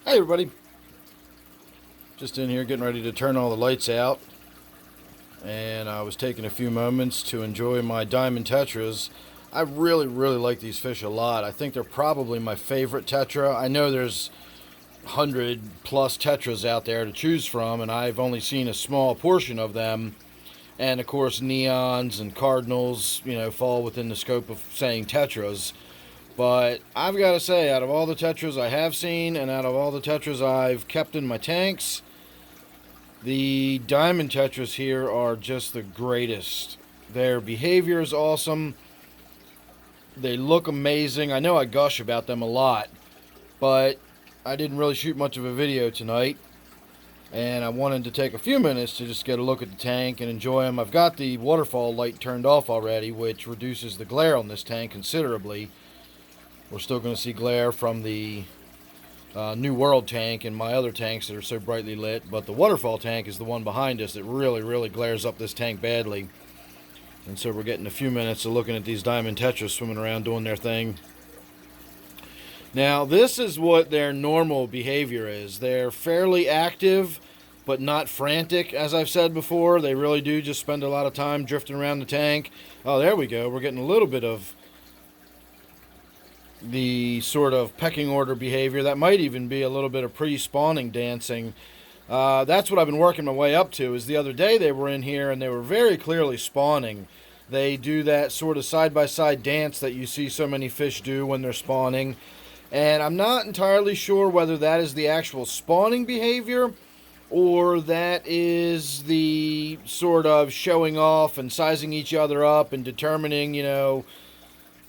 Hey everybody, just in here getting ready to turn all the lights out, and I was taking a few moments to enjoy my Diamond Tetras. I really like these fish a lot. I think they're probably my favorite Tetra. I know there's 100 plus Tetras out there to choose from, and I've only seen a small portion of them. And of course, neons and cardinals, fall within the scope of saying Tetras. But I've got to say, out of all the Tetras I have seen and out of all the Tetras I've kept in my tanks, the Diamond Tetras here are just the greatest. Their behavior is awesome. They look amazing. I know I gush about them a lot, but I didn't really shoot much of a video tonight. And I wanted to take a few minutes to just get a look at the tank and enjoy them. I've got the waterfall light turned off already, which reduces the glare on this tank considerably. We're still going to see glare from the New World tank and my other tanks that are so brightly lit, but the waterfall tank is the one behind us that really glares up this tank badly. And so we're getting a few minutes of looking at these Diamond Tetras swimming around doing their thing. Now, this is what their normal behavior is. They're fairly active, but not frantic, as I've said before. They really do just spend a lot of time drifting around the tank. Oh, there we go. We're getting a little bit of the sort of pecking order behavior. That might even be a little bit of pre-spawning dancing. That's what I've been working my way up to. Is the other day they were in here and they were very clearly spawning. They do that sort of side-by-side dance that you see so many fish do when they're spawning. And I'm not entirely sure whether that is the actual spawning behavior or that is the sort of showing off and sizing each other up and determining,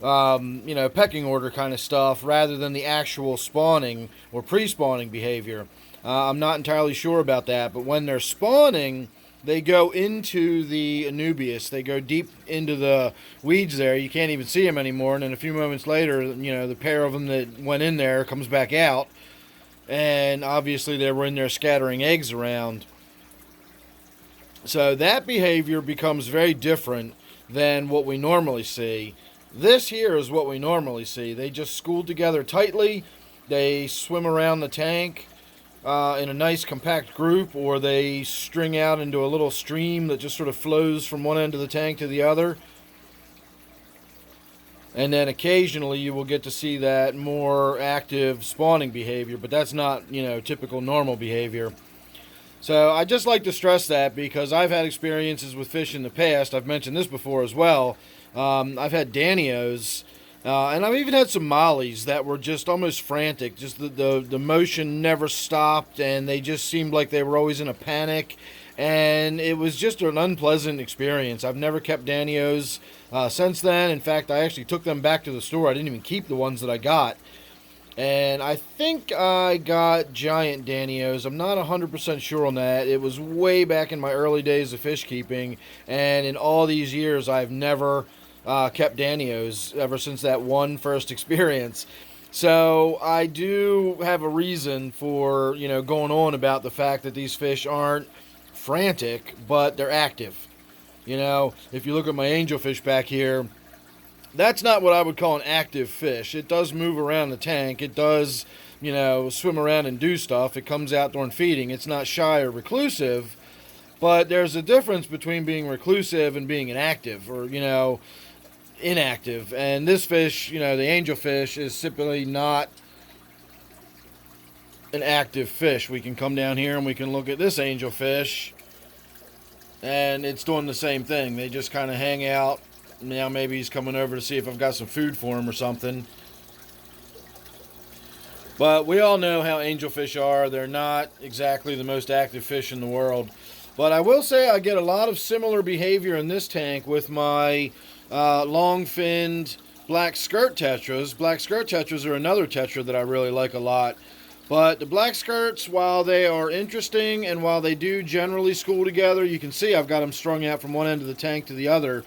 pecking order kind of stuff rather than the actual spawning or pre-spawning behavior. I'm not entirely sure about that, but when they're spawning, they go into the Anubias. They go deep into the weeds there. You can't even see them anymore, and then a few moments later, the pair of them that went in there comes back out, and obviously they were in there scattering eggs around. So that behavior becomes very different than what we normally see. This here is what we normally see. They just school together tightly. They swim around the tank in a nice compact group, or they string out into a little stream that just sort of flows from one end of the tank to the other. And then occasionally you will get to see that more active spawning behavior, but that's not, typical normal behavior. So I just like to stress that because I've had experiences with fish in the past. I've mentioned this before as well. I've had Danios, and I've even had some mollies that were just almost frantic. Just the motion never stopped, and they just seemed like they were always in a panic. And it was just an unpleasant experience. I've never kept Danios since then. In fact, I actually took them back to the store. I didn't even keep the ones that I got. And I think I got giant Danios. I'm not 100% sure on that. It was way back in my early days of fish keeping. And in all these years, I've never kept Danios ever since that one first experience. So I do have a reason for, going on about the fact that these fish aren't frantic, but they're active. If you look at my angelfish back here, that's not what I would call an active fish. It does move around the tank. It does, swim around and do stuff. It comes out during feeding. It's not shy or reclusive, but there's a difference between being reclusive and being an active or, inactive. And this fish, the angelfish, is simply not an active fish. We can come down here and we can look at this angelfish, and it's doing the same thing. They just kind of hang out. Now maybe he's coming over to see if I've got some food for him or something. But we all know how angelfish are. They're not exactly the most active fish in the world. But I will say I get a lot of similar behavior in this tank with my long-finned black skirt tetras. Black skirt tetras are another tetra that I really like a lot. But the black skirts, while they are interesting and while they do generally school together, you can see I've got them strung out from one end of the tank to the other.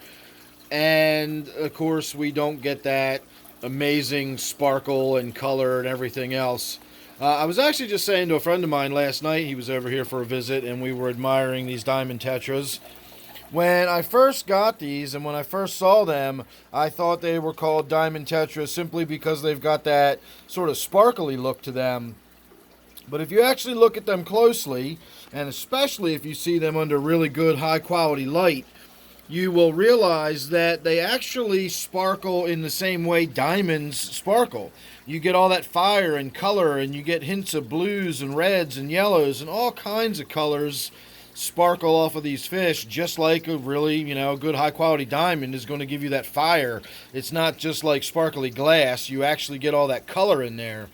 And, of course, we don't get that amazing sparkle and color and everything else. I was actually just saying to a friend of mine last night, he was over here for a visit, and we were admiring these Diamond Tetras. When I first got these and when I first saw them, I thought they were called Diamond Tetras simply because they've got that sort of sparkly look to them. But if you actually look at them closely, and especially if you see them under really good high quality light, you will realize that they actually sparkle in the same way diamonds sparkle. You get all that fire and color, and you get hints of blues and reds and yellows and all kinds of colors sparkle off of these fish, just like a really, good high quality diamond is going to give you that fire. It's not just like sparkly glass. You actually get all that color in there.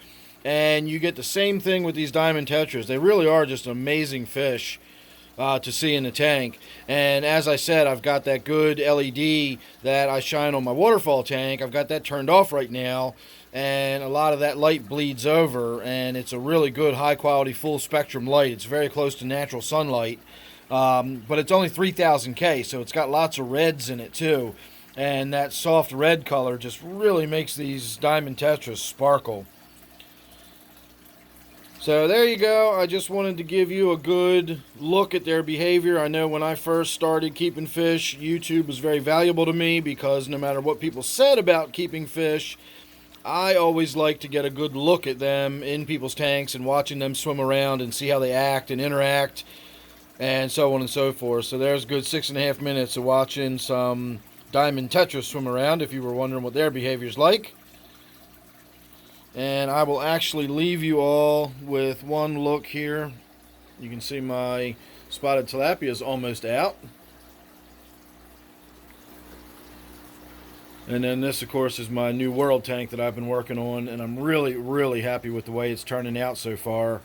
And you get the same thing with these Diamond Tetras. They really are just amazing fish to see in the tank. And as I said, I've got that good LED that I shine on my waterfall tank. I've got that turned off right now, and a lot of that light bleeds over, and it's a really good high quality full spectrum light. It's very close to natural sunlight, but it's only 3000K, so it's got lots of reds in it too, and that soft red color just really makes these Diamond Tetras sparkle. So there you go. I just wanted to give you a good look at their behavior. I know when I first started keeping fish, YouTube was very valuable to me because no matter what people said about keeping fish, I always like to get a good look at them in people's tanks and watching them swim around and see how they act and interact and so on and so forth. So there's a good 6.5 minutes of watching some Diamond Tetras swim around if you were wondering what their behavior is like. And I will actually leave you all with one look here. You can see my spotted tilapia is almost out. And then this, of course, is my new world tank that I've been working on, and I'm really, really happy with the way it's turning out so far.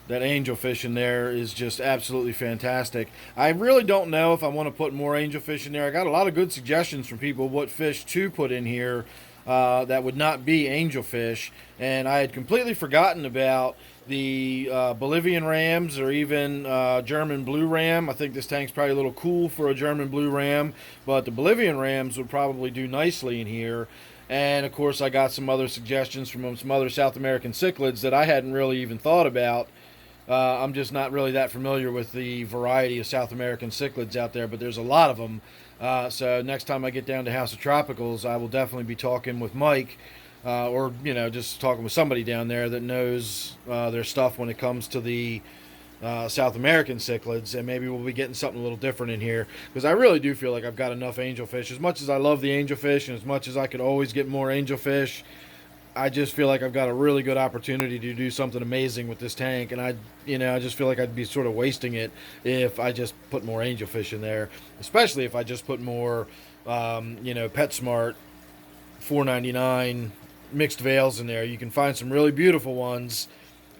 That angelfish in there is just absolutely fantastic. I really don't know if I want to put more angelfish in there. I got a lot of good suggestions from people what fish to put in here that would not be angelfish, and I had completely forgotten about the Bolivian rams or even German blue ram. I think this tank's probably a little cool for a German blue ram, but the Bolivian rams would probably do nicely in here. And of course I got some other suggestions from some other South American cichlids that I hadn't really even thought about. I'm just not really that familiar with the variety of South American cichlids out there, but there's a lot of them. So next time I get down to House of Tropicals, I will definitely be talking with Mike, or just talking with somebody down there that knows their stuff when it comes to the South American cichlids, and maybe we'll be getting something a little different in here, because I really do feel like I've got enough angelfish. As much as I love the angelfish, and as much as I could always get more angelfish, I just feel like I've got a really good opportunity to do something amazing with this tank, and I just feel like I'd be sort of wasting it if I just put more angelfish in there, especially if I just put more, PetSmart $4.99 mixed veils in there. You can find some really beautiful ones,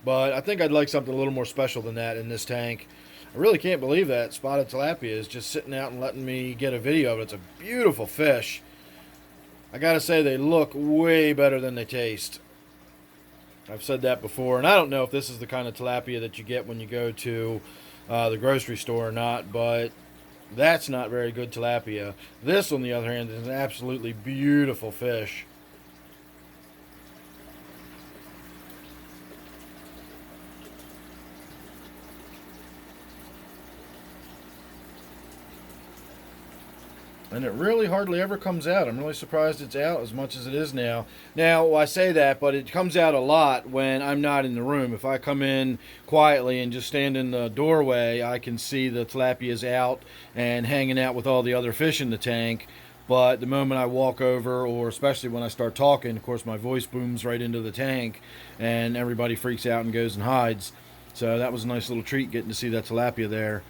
but I think I'd like something a little more special than that in this tank. I really can't believe that spotted tilapia is just sitting out and letting me get a video of it. It's a beautiful fish. I gotta say, they look way better than they taste. I've said that before, and I don't know if this is the kind of tilapia that you get when you go to the grocery store or not, but that's not very good tilapia. This, on the other hand, is an absolutely beautiful fish. And it really hardly ever comes out. I'm really surprised it's out as much as it is now. Now, I say that, but it comes out a lot when I'm not in the room. If I come in quietly and just stand in the doorway, I can see the tilapia's out and hanging out with all the other fish in the tank. But the moment I walk over, or especially when I start talking, of course my voice booms right into the tank and everybody freaks out and goes and hides. So that was a nice little treat getting to see that tilapia there.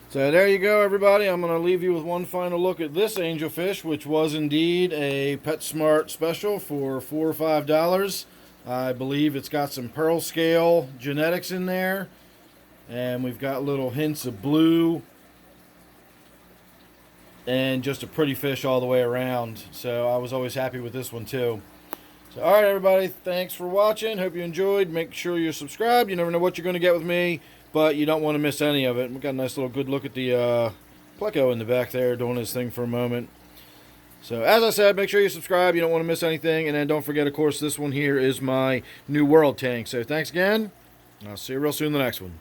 So there you go, everybody. I'm going to leave you with one final look at this angelfish, which was indeed a PetSmart special for $4 or $5. I believe it's got some pearl scale genetics in there, and we've got little hints of blue, and just a pretty fish all the way around. So I was always happy with this one too. So alright, everybody, thanks for watching. Hope you enjoyed. Make sure you're subscribed. You never know what you're going to get with me, but you don't want to miss any of it. We got a nice little good look at the pleco in the back there doing his thing for a moment. So as I said, make sure you subscribe. You don't want to miss anything. And then don't forget, of course, this one here is my new world tank. So thanks again. I'll see you real soon in the next one.